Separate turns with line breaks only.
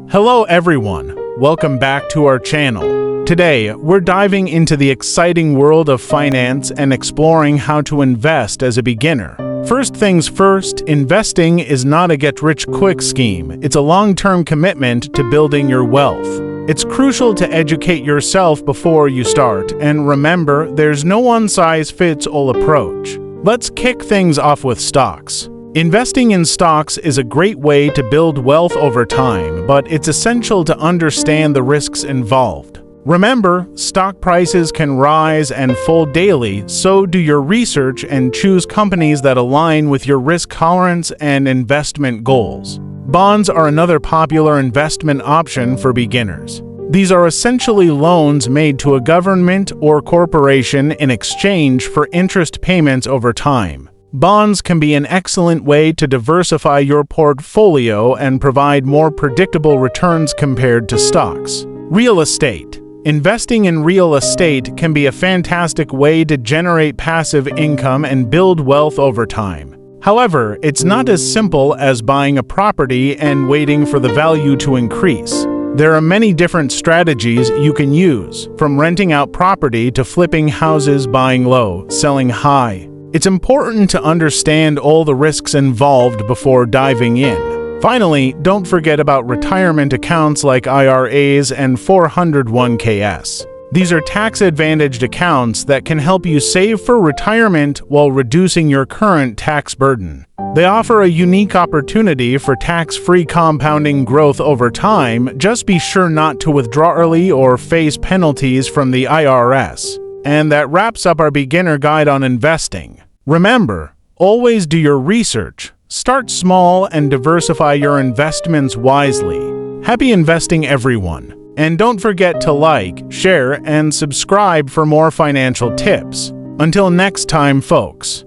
Hello everyone, welcome back to our channel. Today, we're diving into the exciting world of finance and exploring how to invest as a beginner. First things first, investing is not a get-rich-quick scheme. It's a long-term commitment to building your wealth. It's crucial to educate yourself before you start, and remember, there's no one-size-fits-all approach. Let's kick things off with stocks. Investing in stocks is a great way to build wealth over time, but it's essential to understand the risks involved. Remember, stock prices can rise and fall daily, so do your research and choose companies that align with your risk tolerance and investment goals. Bonds are another popular investment option for beginners. These are essentially loans made to a government or corporation in exchange for interest payments over time. Bonds can be an excellent way to diversify your portfolio and provide more predictable returns compared to stocks. Real estate. Investing in real estate can be a fantastic way to generate passive income and build wealth over time. However, it's not as simple as buying a property and waiting for the value to increase. There are many different strategies you can use, from renting out property to flipping houses, buying low, selling high. It's important to understand all the risks involved before diving in. Finally, don't forget about retirement accounts like IRAs and 401ks. These are tax-advantaged accounts that can help you save for retirement while reducing your current tax burden. They offer a unique opportunity for tax-free compounding growth over time. Just be sure not to withdraw early or face penalties from the IRS. And that wraps up our beginner guide on investing. Remember, always do your research, start small, and diversify your investments wisely. Happy investing, everyone! And don't forget to like, share, and subscribe for more financial tips. Until next time, folks.